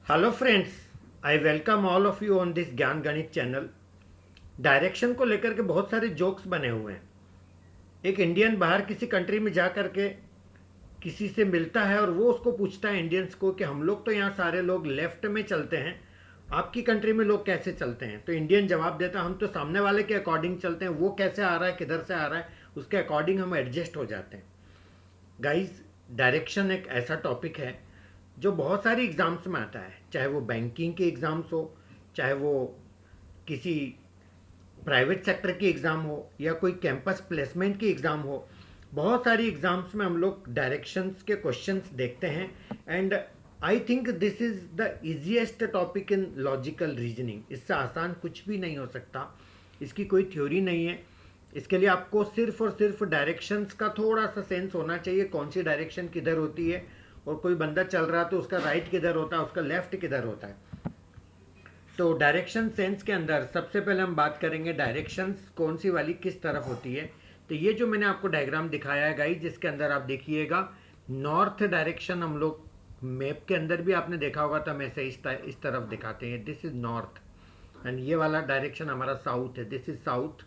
Hello friends, I welcome all of you on this ज्ञान गणित channel. Direction को लेकर के बहुत सारे जोक्स बने हुए हैं। एक इंडियन बाहर किसी कंट्री में जा कर के किसी से मिलता है और वो उसको पूछता है इंडियंस को कि हम लोग तो यहाँ सारे लोग लेफ्ट में चलते हैं, आपकी कंट्री में लोग कैसे चलते हैं। तो इंडियन जवाब देता है हम तो सामने वाले के अकॉर्डिंग चलते हैं, वो कैसे आ रहा है किधर से आ रहा है उसके अकॉर्डिंग हम एडजस्ट हो जाते हैं। गाइस, डायरेक्शन एक ऐसा टॉपिक है जो बहुत सारी एग्ज़ाम्स में आता है, चाहे वो बैंकिंग के एग्ज़ाम्स हो, चाहे वो किसी प्राइवेट सेक्टर की एग्ज़ाम हो या कोई कैंपस प्लेसमेंट की एग्ज़ाम हो। बहुत सारी एग्ज़ाम्स में हम लोग डायरेक्शंस के क्वेश्चंस देखते हैं। And I think this is the easiest topic in logical reasoning. इससे आसान कुछ भी नहीं हो सकता, इसकी कोई थ्योरी नहीं है। इसके लिए आपको सिर्फ और सिर्फ डायरेक्शंस का थोड़ा सा सेंस होना चाहिए, कौन सी डायरेक्शन किधर होती है, और कोई बंदा चल रहा है तो उसका राइट किधर होता है, उसका लेफ्ट किधर होता है। तो डायरेक्शन सेंस के अंदर सबसे पहले हम बात करेंगे डायरेक्शंस कौन सी वाली किस तरफ होती है। तो ये जो मैंने आपको डायग्राम दिखाया है गाइस, जिसके अंदर आप देखिएगा नॉर्थ डायरेक्शन हम लोग मैप के अंदर भी आपने देखा होगा, तो हम ऐसे इस तरफ दिखाते हैं, दिस इज नॉर्थ। एंड ये वाला डायरेक्शन हमारा साउथ है, दिस इज साउथ।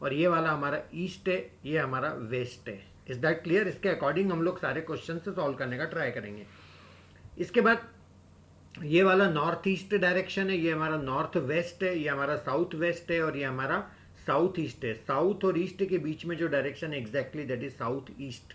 और ये वाला हमारा ईस्ट है, ये हमारा वेस्ट है। Is that clear? इसके अकॉर्डिंग हम लोग सारे क्वेश्चन से सॉल्व करने का ट्राई करेंगे। इसके बाद ये वाला नॉर्थ ईस्ट डायरेक्शन है, ये हमारा नॉर्थ वेस्ट है, ये हमारा साउथ वेस्ट है, और ये हमारा साउथ ईस्ट है। साउथ और ईस्ट के बीच में जो डायरेक्शन है exactly that is south east.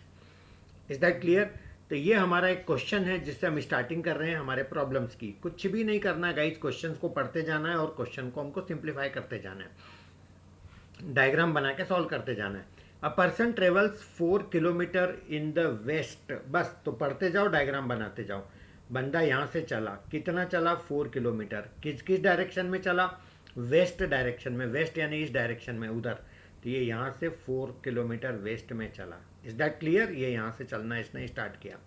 Is that clear? तो ये हमारा एक क्वेश्चन है जिससे हम स्टार्टिंग कर रहे हैं हमारे प्रॉब्लम्स की। कुछ भी नहीं करना है गाइस, क्वेश्चंस को पढ़ते जाना है और क्वेश्चन को हमको सिंप्लीफाई करते जाना है, डायग्राम बना के सॉल्व करते जाना है। A person travels 4 kilometer in the west. बस तो पढ़ते जाओ, डायग्राम बनाते जाओ। बंदा यहाँ से चला, कितना चला? 4 किलोमीटर। किस किस डायरेक्शन में चला? वेस्ट डायरेक्शन में। वेस्ट यानी इस डायरेक्शन में, उधर। तो ये यहाँ से 4 किलोमीटर वेस्ट में चला। Is that clear? ये यहाँ से चलना इसने स्टार्ट किया।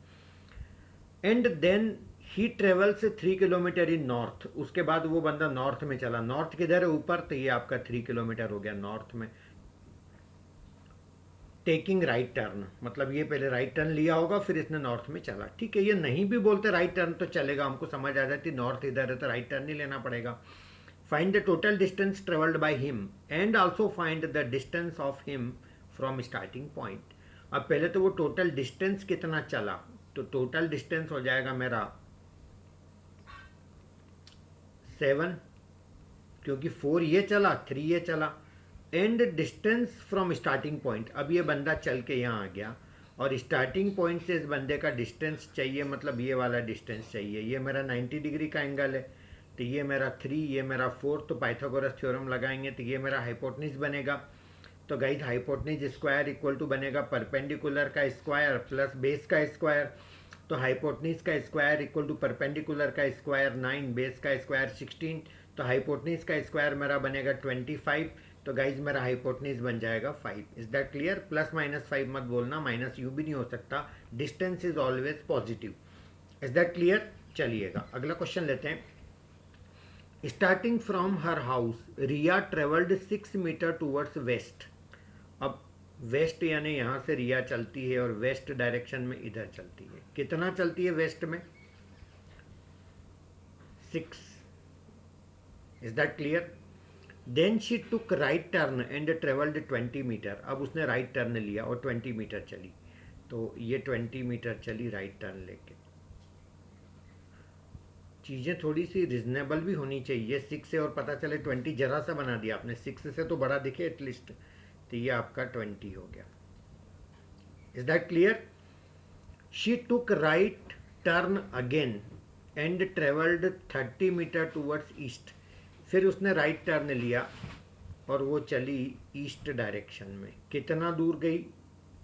And then he travels 3 kilometer in north. उसके बाद वो बंदा नॉर्थ में चला। नॉर्थ किधर है? ऊपर। तो ये आपका 3 किलोमीटर हो गया नॉर्थ में। टेकिंग राइट टर्न, मतलब ये पहले राइट टर्न लिया होगा फिर इसने नॉर्थ में चला। ठीक है, ये नहीं भी बोलते राइट टर्न तो चलेगा, हमको समझ आ जाती नॉर्थ इधर है तो राइट टर्न नहीं लेना पड़ेगा। Find the total distance travelled by him and also find the distance of him from starting point. अब पहले तो वो टोटल डिस्टेंस कितना चला, तो टोटल डिस्टेंस हो जाएगा मेरा 7, क्योंकि 4 ये चला, 3 ये चला। And distance from starting point, अब ये बंदा चल के यहाँ आ गया और स्टार्टिंग पॉइंट से इस बंदे का डिस्टेंस चाहिए, मतलब ये वाला डिस्टेंस चाहिए। ये मेरा 90 डिग्री का एंगल है, तो ये मेरा 3, ये मेरा 4। तो पाइथागोरस थ्योरम लगाएंगे तो ये मेरा हाइपोटेन्यूज बनेगा। तो guys, hypotenuse square equal to बनेगा परपेंडिकुलर का स्क्वायर प्लस बेस का स्क्वायर। तो हाइपोटेन्यूज का स्क्वायर इक्वल टू परपेंडिकुलर का स्क्वायर 9, बेस का स्क्वायर 16। तो हाइपोटेन्यूज का स्क्वायर मेरा बनेगा 25। तो गाइज मेरा हाइपोटेन्यूज बन जाएगा 5। Is that clear? Plus minus 5 मत बोलना, माइनस यू भी नहीं हो सकता। Distance is always positive. Is that clear? चलिएगा अगला क्वेश्चन लेते हैं। Starting from her house Riya travelled 6 meter towards west. अब वेस्ट यानी यहाँ से रिया चलती है और वेस्ट डायरेक्शन में इधर चलती है। कितना चलती है वेस्ट में? 6। Is that clear? Then she took right turn and travelled 20 meter. अब उसने राइट टर्न लिया और 20 मीटर चली। तो ये 20 मीटर चली राइट टर्न लेके। चीज़ें थोड़ी सी रिजनेबल भी होनी चाहिए। 6 से और पता चले 20 जरा सा बना दिया आपने, 6 से तो बड़ा दिखे एटलीस्ट। तो ये आपका 20 हो गया। Is that clear? She took right turn again and travelled 30 meter towards east. फिर उसने राइट टर्न लिया और वो चली ईस्ट डायरेक्शन में। कितना दूर गई?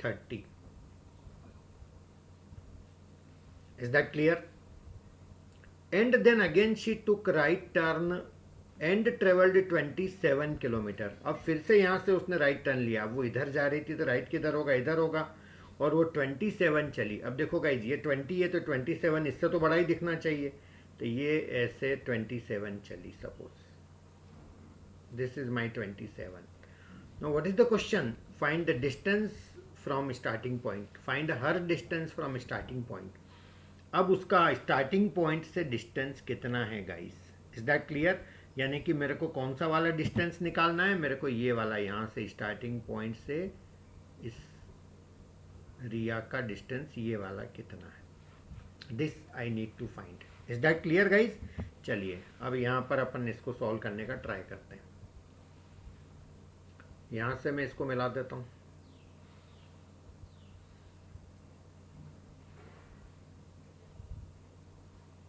30। Is that clear? And then again she took right turn and travelled 27 kilometer. अब फिर से यहाँ से उसने राइट टर्न लिया, वो इधर जा रही थी तो राइट किधर होगा? इधर होगा। और वो 27 चली। अब देखो गाइज, ये 20 है तो 27 इससे तो बड़ा ही दिखना चाहिए। तो ये ऐसे 27 चली suppose. This is my 27. Now what is the question? Find the distance from starting point. Find her distance from starting point. अब उसका स्टार्टिंग पॉइंट से डिस्टेंस कितना है गाइस, इज दैट क्लियर? यानी कि मेरे को कौन सा वाला डिस्टेंस निकालना है, मेरे को ये वाला, यहाँ से स्टार्टिंग पॉइंट से इस रिया का डिस्टेंस ये वाला कितना है, this I need to find. Is that clear guys? चलिए अब यहाँ पर अपन इसको सॉल्व करने का ट्राई करते हैं। यहाँ से मैं इसको मिला देता हूँ।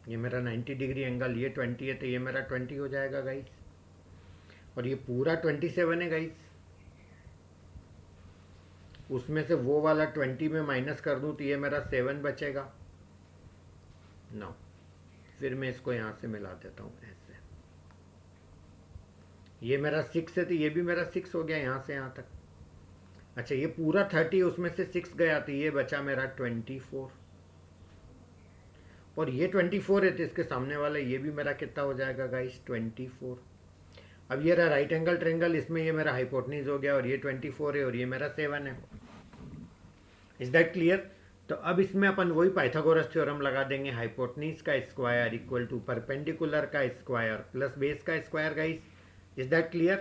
ये मेरा 90 डिग्री एंगल, ये 20 है, तो ये मेरा 20 हो जाएगा गाइस, और ये पूरा 27 है गाइस। उसमें से वो वाला 20 में माइनस कर दूं तो ये मेरा 7 बचेगा। नो, फिर मैं इसको यहाँ से मिला देता हूँ ऐसे। ये मेरा 6 है तो ये भी मेरा 6 हो गया यहाँ से यहाँ तक। अच्छा, ये पूरा 30, उसमें से 6 गया तो ये बचा मेरा 24, और ये 24 है तो इसके सामने वाला ये भी मेरा कितना हो जाएगा गाइस, 24। अब ये रहा राइट एंगल ट्रेंगल, इसमें ये मेरा हाइपोटनीज हो गया, और ये 24 है और ये मेरा 7 है। Is that clear? तो अब इसमें अपन वही पाइथागोरस थ्योरम लगा देंगे, हाइपोटनीज का स्क्वायर इक्वल टू परपेंडिकुलर का स्क्वायर प्लस बेस का square guys. Is that clear?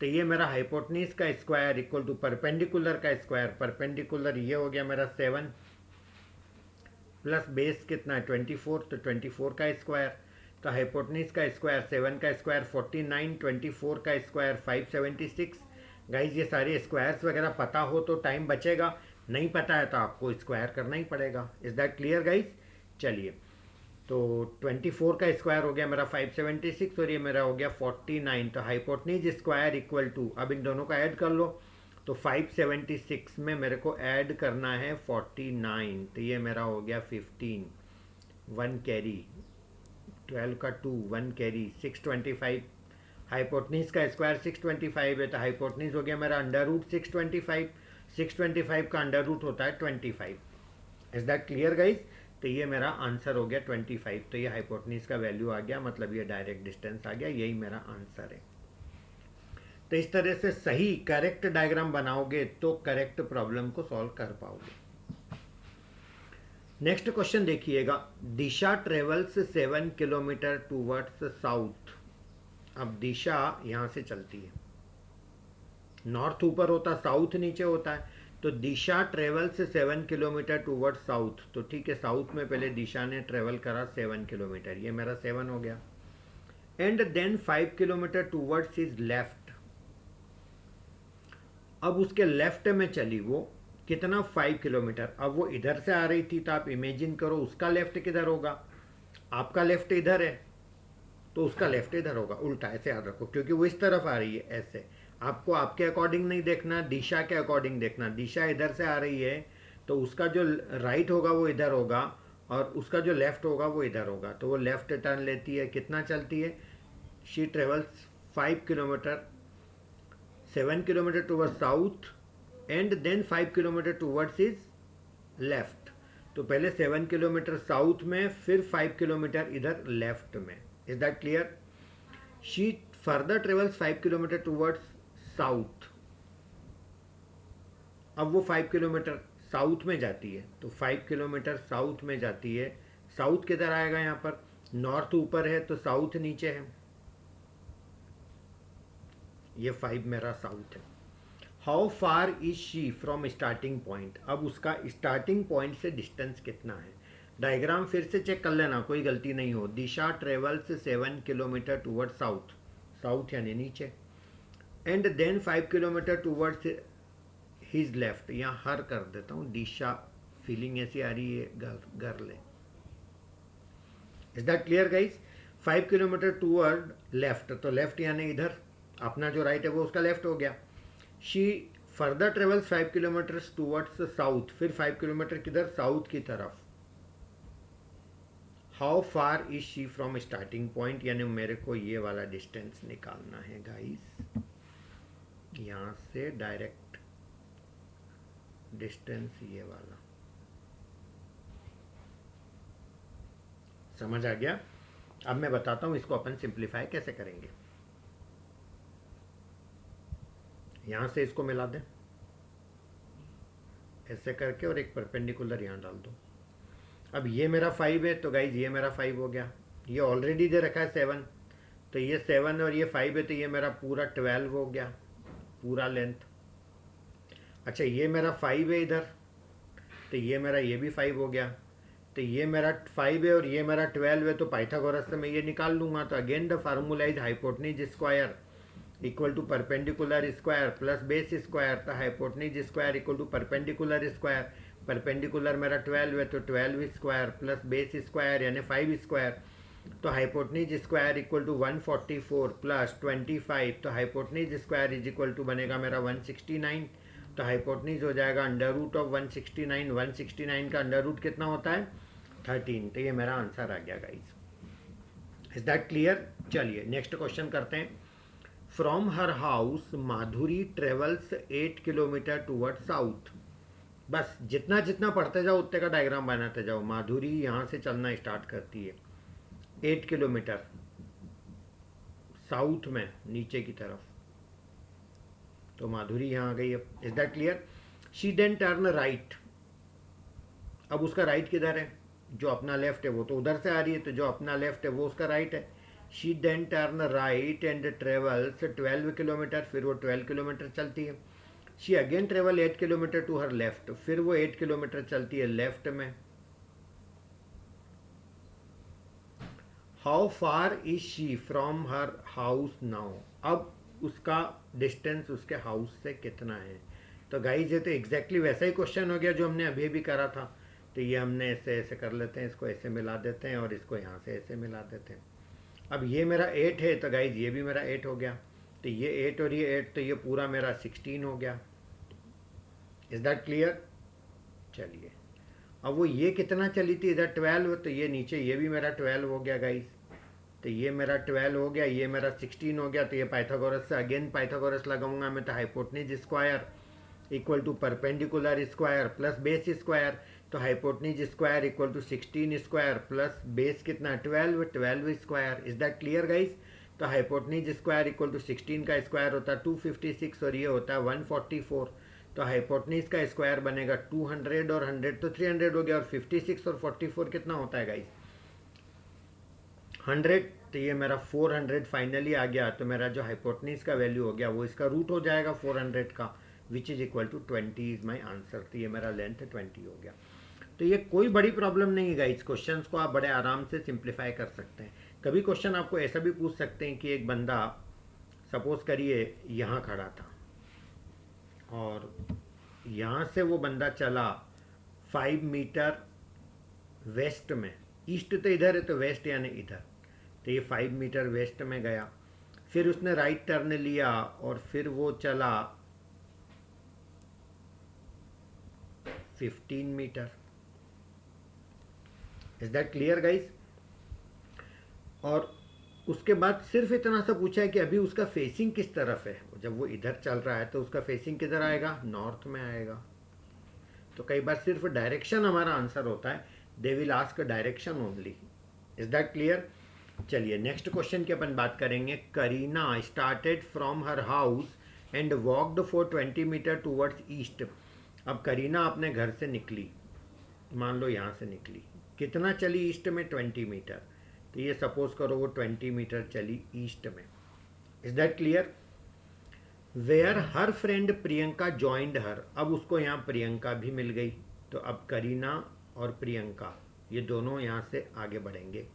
तो ये मेरा हाइपोटनीज का स्क्वायर इक्वल टू परपेंडिकुलर का स्क्वायर, परपेंडिकुलर ये हो गया मेरा 7 प्लस बेस कितना है 24, तो 24 का स्क्वायर, तो हाइपोटनीस का स्क्वायर 7 का स्क्वायर 49, 24 का स्क्वायर 576। गाइज ये सारे स्क्वायर्स वगैरह पता हो तो टाइम बचेगा, नहीं पता है तो आपको स्क्वायर करना ही पड़ेगा। Is that clear guys? चलिए, तो 24 का स्क्वायर हो गया मेरा 576 और ये मेरा हो गया 49, तो हाइपोटनीज स्क्वायर इक्वल टू, अब इन दोनों का ऐड कर लो, तो 576 में मेरे को ऐड करना है 49, तो ये मेरा हो गया 15, 1 कैरी, 12 का 2, 1 कैरी, 625। हाइपोटनीज का स्क्वायर 625 है, तो हाइपोटनीज हो गया मेरा अंडर रूट 625, 625 का अंडर रूट होता है 25। Is that clear guys? तो ये मेरा आंसर हो गया 25, तो ये हाइपोटनीज का वैल्यू आ गया, मतलब ये डायरेक्ट डिस्टेंस आ गया, यही मेरा आंसर है। तो इस तरह से सही करेक्ट डायग्राम बनाओगे तो करेक्ट प्रॉब्लम को सॉल्व कर पाओगे। नेक्स्ट क्वेश्चन देखिएगा, दिशा ट्रेवल्स 7 किलोमीटर टूवर्ड्स साउथ। अब दिशा यहां से चलती है, नॉर्थ ऊपर होता, साउथ नीचे होता है, तो दिशा ट्रेवल्स 7 किलोमीटर टूवर्ड्स साउथ, तो ठीक है, साउथ में पहले दिशा ने ट्रेवल करा 7 किलोमीटर, ये मेरा 7 हो गया, and then 5 kilometre towards his left. अब उसके लेफ्ट में चली वो कितना, 5 किलोमीटर। अब वो इधर से आ रही थी, तो आप इमेजिन करो उसका लेफ्ट किधर होगा, आपका लेफ्ट इधर है तो उसका लेफ्ट इधर होगा, उल्टा, ऐसे याद रखो, क्योंकि वो इस तरफ आ रही है ऐसे। आपको आपके अकॉर्डिंग नहीं देखना, दिशा के अकॉर्डिंग देखना। दिशा इधर से आ रही है तो उसका जो राइट होगा वो इधर होगा, और उसका जो लेफ्ट होगा वो इधर होगा, तो वो लेफ्ट टर्न लेती है, कितना चलती है, she travels 5 kilometer, 7 kilometer towards south and then 5 kilometre towards his left. तो पहले 7 किलोमीटर साउथ में, फिर 5 किलोमीटर इधर लेफ्ट में। Is that clear? She further travels 5 kilometre towards south. अब वो 5 किलोमीटर साउथ में जाती है, तो 5 किलोमीटर साउथ में जाती है। साउथ किधर आएगा, यहाँ पर नॉर्थ ऊपर है तो साउथ नीचे है, ये 5 मेरा साउथ है। How far is she from starting point. अब उसका स्टार्टिंग पॉइंट से डिस्टेंस कितना है। डायग्राम फिर से चेक कर लेना, कोई गलती नहीं हो। Disha travels 7 kilometre toward south, south यानी नीचे, and then 5 kilometre towards his left. यहाँ हर कर देता हूँ, दिशा फीलिंग ऐसी आ रही है, घर ले। Is that clear guys? 5 kilometre toward left, तो लेफ्ट यानी इधर, अपना जो राइट है वो उसका लेफ्ट हो गया। She further travels 5 kilometre towards south, फिर 5 किलोमीटर किधर, साउथ की तरफ। How far is she from starting point, यानी मेरे को ये वाला डिस्टेंस निकालना है गाइस, यहां से डायरेक्ट डिस्टेंस ये वाला। समझ आ गया? अब मैं बताता हूं इसको अपन सिंप्लीफाई कैसे करेंगे। यहां से इसको मिला दें ऐसे करके, और एक परपेंडिकुलर यहां डाल दो। अब ये मेरा 5 है, तो गाइज ये मेरा 5 हो गया। ये ऑलरेडी दे रखा है 7, तो ये 7 और ये 5 है, तो ये मेरा पूरा 12 हो गया, पूरा लेंथ। अच्छा, ये मेरा 5 है इधर, तो ये मेरा ये भी 5 हो गया, तो ये मेरा 5 है और ये मेरा 12 है, तो पाइथागोरस से मैं ये निकाल लूँगा। तो again the formula is hypotenuse square equal to perpendicular square plus base square. तो hypotenuse square equal to perpendicular square, perpendicular मेरा 12 है, तो 12 स्क्वायर प्लस बेस स्क्वायर यानी 5 स्क्वायर। तो hypotenuse square equal to 144 plus 25, तो hypotenuse square is equal to बनेगा मेरा 169। तो हाइपोटनीज हो जाएगा अंडर रूट ऑफ 169। 169 का अंडर रूट कितना होता है? 13। तो ये मेरा आंसर आ गया गाइज। Is that clear? चलिए नेक्स्ट क्वेश्चन करते हैं। From her house Madhuri travels 8 kilometre toward south. बस जितना जितना पढ़ते जाओ उतने का डायग्राम बनाते जाओ। माधुरी यहाँ से चलना स्टार्ट करती है 8 किलोमीटर साउथ में, नीचे की तरफ। तो माधुरी यहाँ आ गई है। Is that clear? She then turn right. अब उसका राइट किधर है? जो अपना लेफ्ट है वो तो उधर से आ रही है, तो जो अपना लेफ्ट है वो उसका राइट है। She then turn right and travels 12 kilometer. फिर वो 12 किलोमीटर चलती है। She again travel 8 kilometer to her left. फिर वो 8 किलोमीटर चलती है लेफ्ट में। How far is she from her house now? अब उसका डिस्टेंस उसके हाउस से कितना है? तो गाइज ये तो एग्जैक्टली वैसा ही क्वेश्चन हो गया जो हमने अभी भी करा था। तो ये हमने ऐसे ऐसे कर लेते हैं, इसको ऐसे मिला देते हैं और इसको यहाँ से ऐसे मिला देते हैं। अब ये मेरा 8 है, तो गाइज ये भी मेरा 8 हो गया। तो ये 8 और ये 8, तो ये पूरा मेरा 16 हो गया। Is that clear? चलिए अब वो ये कितना चली थी? इधर 12, तो ये नीचे ये भी मेरा 12 हो गया गाइज। तो ये मेरा 12 हो गया, ये मेरा 16 हो गया। तो ये पाइथागोरस से अगेन पाइथागोरस लगाऊंगा मैं। तो hypotenuse square equal to perpendicular square plus base square. तो hypotenuse square equal to 16 square plus base कितना? 12 square. Is that clear guys? तो हाइपोटनीज स्क्वायर इक्वल टू 16 का स्क्वायर होता है 256 और ये होता है 144। तो हाइपोटनीज का स्क्वायर बनेगा 200 और 100 तो 300 हो गया। और 56 और 44 कितना होता है गाइज? 100। तो ये मेरा 400 फाइनली आ गया। तो मेरा जो हाइपोटनीज का वैल्यू हो गया वो इसका रूट हो जाएगा 400 का, which is equal to 20 is my answer. तो ये मेरा लेंथ 20 हो गया। तो ये कोई बड़ी प्रॉब्लम नहीं है गाइज। क्वेश्चंस को आप बड़े आराम से सिंप्लीफाई कर सकते हैं। कभी क्वेश्चन आपको ऐसा भी पूछ सकते हैं कि एक बंदा सपोज करिए यहाँ खड़ा था और यहाँ से वो बंदा चला 5 मीटर वेस्ट में। ईस्ट तो इधर है, तो वेस्ट यानी इधर। तो ये 5 मीटर वेस्ट में गया। फिर उसने राइट टर्न लिया और फिर वो चला 15 meter. Is that clear guys? और उसके बाद सिर्फ इतना सा पूछा है कि अभी उसका फेसिंग किस तरफ है। जब वो इधर चल रहा है तो उसका फेसिंग किधर आएगा? नॉर्थ में आएगा। तो कई बार सिर्फ डायरेक्शन हमारा आंसर होता है। They will ask direction only. Is that clear? चलिए नेक्स्ट क्वेश्चन की अपन बात करेंगे। Kareena started from her house and walked for 20 meter towards east. अब करीना अपने घर से निकली, मान लो यहाँ से निकली, कितना चली ईस्ट में? 20 मीटर। तो ये सपोज करो वो 20 मीटर चली ईस्ट में। Is that clear? Where her friend Priyanka joined her. अब उसको यहाँ प्रियंका भी मिल गई। तो अब करीना और प्रियंका ये दोनों यहाँ से आगे बढ़ेंगे।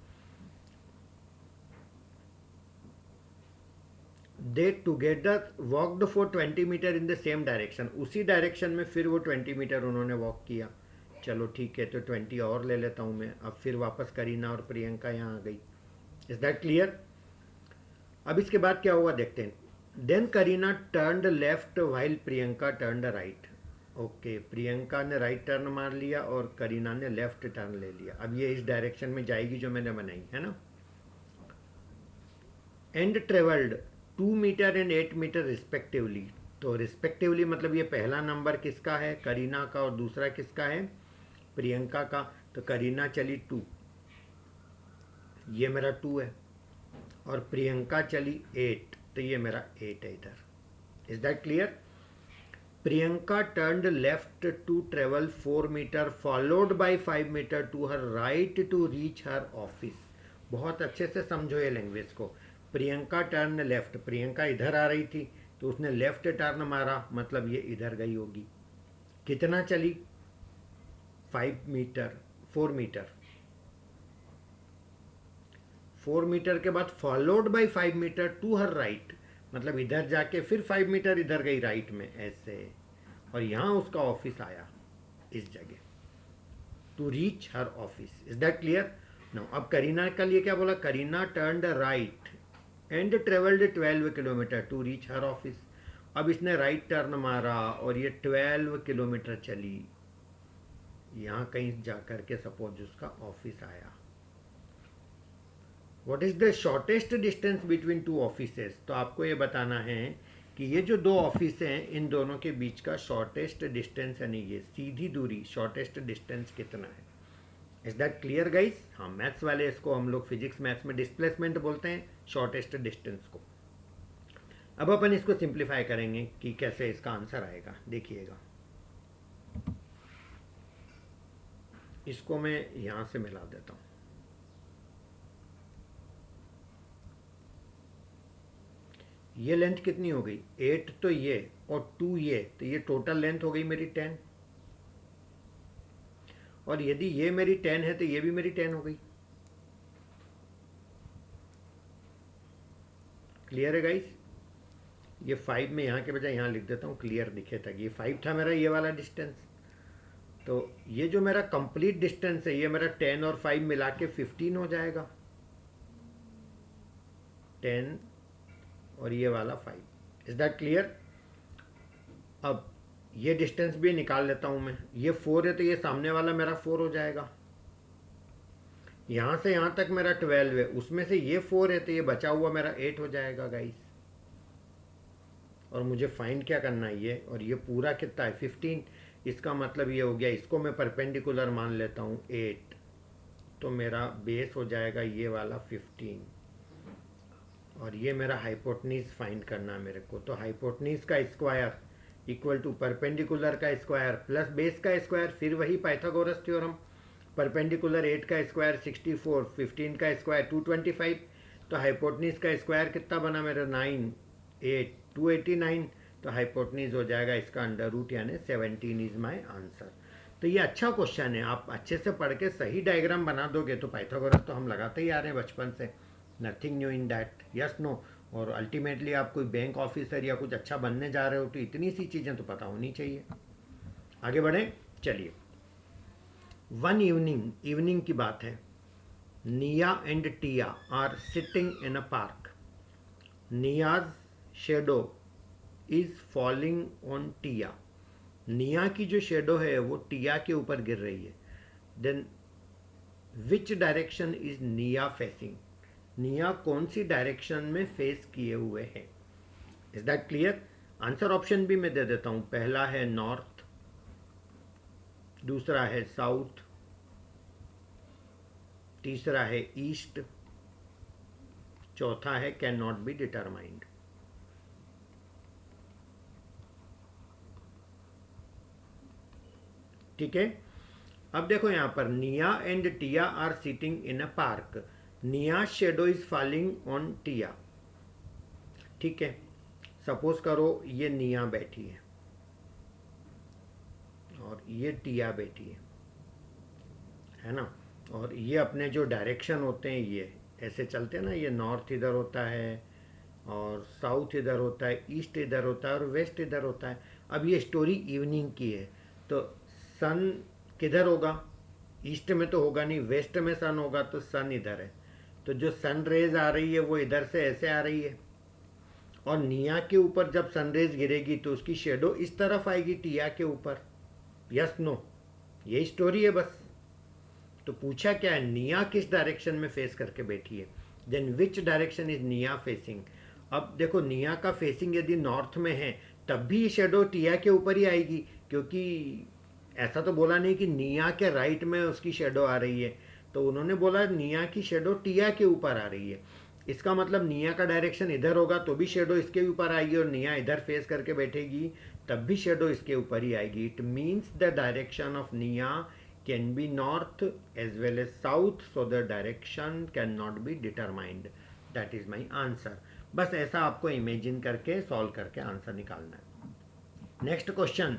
They together walked for 20 meter in the same direction. उसी डायरेक्शन में फिर वो 20 मीटर उन्होंने वॉक किया। चलो ठीक है, तो 20 और ले लेता हूँ मैं। अब फिर वापस करीना और प्रियंका यहाँ आ गई। Is that clear? अब इसके बाद क्या हुआ देखते हैं। Then Kareena turned left while Priyanka turned right. Okay, Priyanka ने राइट टर्न मार लिया और करीना ने लेफ्ट टर्न ले लिया। अब ये इस डायरेक्शन में जाएगी जो मैंने बनाई है ना। And travelled 2 meter and 8 meter respectively. तो रिस्पेक्टिवली मतलब ये पहला नंबर किसका है? करीना का। और दूसरा किसका है? प्रियंका का। तो करीना चली 2, ये मेरा 2 है, और प्रियंका चली 8, तो ये मेरा 8 है इधर। Is that clear? Priyanka turned left to travel 4 meter followed by 5 meter to her right to reach her office. बहुत अच्छे से समझो ये लैंग्वेज को। प्रियंका टर्न लेफ्ट, प्रियंका इधर आ रही थी तो उसने लेफ्ट टर्न मारा, मतलब ये इधर गई होगी। कितना चली? 5 मीटर, 4 मीटर। 4 मीटर के बाद followed by 5 meter to her right, मतलब इधर जाके फिर 5 मीटर इधर गई राइट में ऐसे, और यहां उसका ऑफिस आया इस जगह, to reach her office. Is that clear? No, अब करीना का लिए क्या बोला? Kareena turned right and travelled 12 kilometer to reach her office. अब इसने राइट टर्न मारा और ये 12 किलोमीटर चली, यहां कहीं जाकर के सपोज उसका ऑफिस आया। What is the shortest distance between two offices? तो आपको ये बताना है कि ये जो दो ऑफिस हैं इन दोनों के बीच का शॉर्टेस्ट डिस्टेंस, यानी ये सीधी दूरी, शॉर्टेस्ट डिस्टेंस कितना है। Is that clear guys? हाँ, मैथ्स वाले इसको हम लोग फिजिक्स मैथ्स में डिस्प्लेसमेंट बोलते हैं, शॉर्टेस्ट डिस्टेंस को। अब अपन इसको सिंप्लीफाई करेंगे कि कैसे इसका आंसर आएगा, देखिएगा। इसको मैं यहां से मिला देता हूं। ये लेंथ कितनी हो गई? 8 तो ये और 2 ये, तो ये टोटल लेंथ हो गई मेरी 10। और यदि ये मेरी 10 है तो ये भी मेरी 10 हो गई। क्लियर है गाइस? ये 5 में यहाँ के बजाय यहाँ लिख देता हूँ, क्लियर दिखे तक। ये 5 था मेरा ये वाला डिस्टेंस, तो ये जो मेरा कंप्लीट डिस्टेंस है ये मेरा 10 और 5 मिला के 15 हो जाएगा। 10 और ये वाला 5। Is that clear? अब ये डिस्टेंस भी निकाल लेता हूं मैं। ये 4 है तो ये सामने वाला मेरा 4 हो जाएगा। यहां से यहां तक मेरा 12 है, उसमें से ये 4 है तो ये बचा हुआ मेरा 8 हो जाएगा गाइस। और मुझे फाइंड क्या करना है, ये और ये पूरा कितना है? 15। इसका मतलब ये हो गया, इसको मैं परपेंडिकुलर मान लेता हूँ 8, तो मेरा बेस हो जाएगा ये वाला 15, और ये मेरा हाइपोटनीज फाइंड करना है मेरे को। तो हाइपोटनीज का स्क्वायर इक्वल टू परपेंडिकुलर का स्क्वायर प्लस बेस का स्क्वायर, फिर वही पाइथागोरस थ्योरम। परपेंडिकुलर 8 का स्क्वायर 64, 15 का स्क्वायर 225, तो हाइपोटनीज का स्क्वायर कितना बना मेरा? 9, 8, 289, तो हाइपोटनीज हो जाएगा इसका अंडर रूट, यानी 17 इज माई आंसर। तो ये अच्छा क्वेश्चन है, आप अच्छे से पढ़ के सही डायग्राम बना दोगे तो पाइथागोरस तो हम लगाते ही आ रहे हैं बचपन से, nothing new in that, yes no. और अल्टीमेटली आप कोई बैंक ऑफिसर या कुछ अच्छा बनने जा रहे हो तो इतनी सी चीज़ें तो पता होनी चाहिए। आगे बढ़ें, चलिए। वन इवनिंग की बात है। Nia and Tia are sitting in a park. Nia's shadow is falling on Tia. Nia की जो शेडो है वो टिया के ऊपर गिर रही है। देन विच डायरेक्शन इज निया फेसिंग? निया कौन सी डायरेक्शन में फेस किए हुए है? Is that clear? Answer option भी मैं दे देता हूं। पहला है नॉर्थ, दूसरा है साउथ, तीसरा है ईस्ट, चौथा है कैन नॉट बी डिटरमाइंड। ठीक है, अब देखो यहां पर Nia and Tia are sitting in a park. Nia shadow is falling on Tia. ठीक है, सपोज करो ये निया बैठी है और ये टिया बैठी है ना। और ये अपने जो डायरेक्शन होते हैं ये ऐसे चलते हैं ना, ये नॉर्थ इधर होता है और साउथ इधर होता है, ईस्ट इधर होता है और वेस्ट इधर होता है। अब ये स्टोरी इवनिंग की है, तो सन किधर होगा? ईस्ट में तो होगा नहीं, वेस्ट में सन होगा, तो सन इधर है, तो जो सन रेज आ रही है वो इधर से ऐसे आ रही है। और निया के ऊपर जब सनरेज गिरेगी तो उसकी शेडो इस तरफ आएगी टिया के ऊपर। यस नो, यही स्टोरी है बस। तो पूछा क्या है, निया किस डायरेक्शन में फेस करके बैठी है। देन विच डायरेक्शन इज निया फेसिंग। अब देखो निया का फेसिंग यदि नॉर्थ में है तब भी शेडो टिया के ऊपर ही आएगी, क्योंकि ऐसा तो बोला नहीं कि निया के राइट में उसकी शेडो आ रही है, तो उन्होंने बोला निया की शेडो टिया के ऊपर आ रही है। इसका मतलब निया का डायरेक्शन इधर होगा तो भी शेडो इसके ऊपर आएगी, और निया इधर फेस करके बैठेगी तब भी शेडो इसके ऊपर ही आएगी. It means the direction of Nia can be north as well as south, so the direction can not be determined. That is my answer. बस ऐसा आपको इमेजिन करके सॉल्व करके आंसर निकालना है. Next question.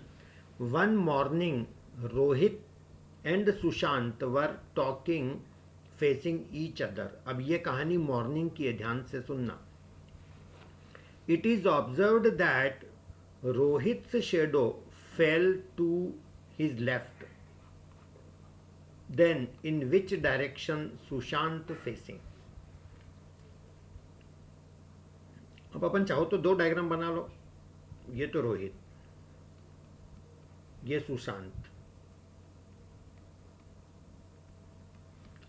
One morning Rohit and Sushant were talking facing each other. अब ये कहानी मॉर्निंग की है, ध्यान से सुनना. It is observed that Rohit's shadow fell to his left. Then in which direction Sushant facing. अब अपन चाहो तो दो डायग्राम बना लो. ये तो रोहित, ये सुशांत,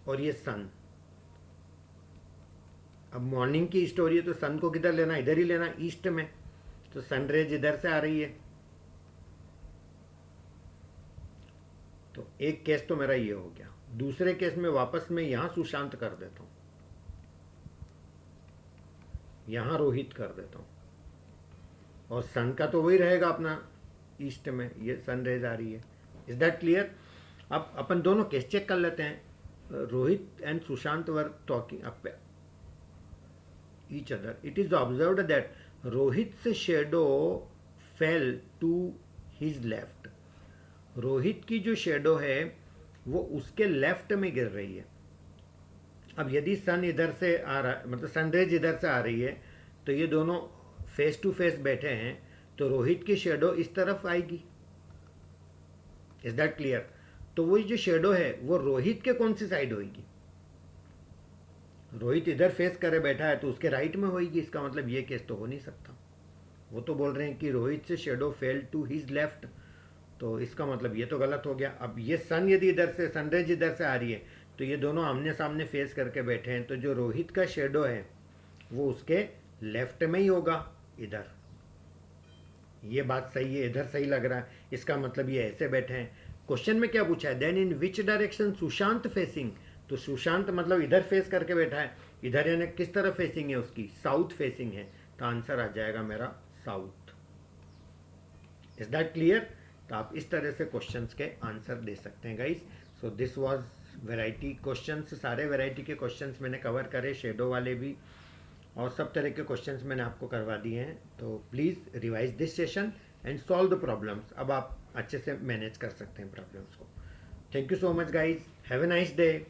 और ये सन. अब मॉर्निंग की स्टोरी है तो सन को किधर लेना, इधर ही लेना, ईस्ट में. तो सनरेज इधर से आ रही है. तो एक केस तो मेरा ये हो गया. दूसरे केस में वापस मैं यहां सुशांत कर देता हूं, यहां रोहित कर देता हूं, और सन का तो वही रहेगा अपना ईस्ट में. ये सनरेज आ रही है. Is that clear? अब अपन दोनों केस चेक कर लेते हैं. Rohit and Sushant were talking up each other. It is observed that Rohit's shadow fell to his left. Rohit की जो शेडो है वो उसके लेफ्ट में गिर रही है. अब यदि सन इधर से आ रहा, मतलब सनरेज इधर से आ रही है, तो ये दोनों फेस टू फेस बैठे हैं, तो रोहित की शेडो इस तरफ आएगी. Is that clear? तो वो जो शेडो है वो रोहित के कौन सी साइड होगी? रोहित इधर फेस करे बैठा है तो उसके राइट में होगी. इसका मतलब ये केस तो हो नहीं सकता. वो तो बोल रहे हैं कि रोहित से shadow fell to his left, तो इसका मतलब ये तो गलत हो गया. अब ये सन यदि इधर से, सनरेज इधर से आ रही है, तो ये दोनों आमने सामने फेस करके बैठे हैं, तो जो रोहित का शेडो है वो उसके लेफ्ट में ही होगा, इधर. ये बात सही है, इधर सही लग रहा है. इसका मतलब ये ऐसे बैठे हैं. क्वेश्चन में क्या पूछा है? Then in which direction Sushant facing. तो सुशांत मतलब इधर फेस करके बैठा है. इधर यानी किस तरफ फेसिंग है उसकी? साउथ फेसिंग है. तो आंसर आ जाएगा मेरा साउथ. Is that clear? तो आप इस तरह से क्वेश्चंस के आंसर दे सकते हैं guys. So this was variety questions. सारे वैरायटी के क्वेश्चंस मैंने कवर करे, शेडो वाले भी, और सब तरह के क्वेश्चंस मैंने आपको करवा दिए हैं. तो please revise this session and solve the problems. अब आप अच्छे से मैनेज कर सकते हैं प्रॉब्लम्स को. Thank you so much guys. Have a nice day.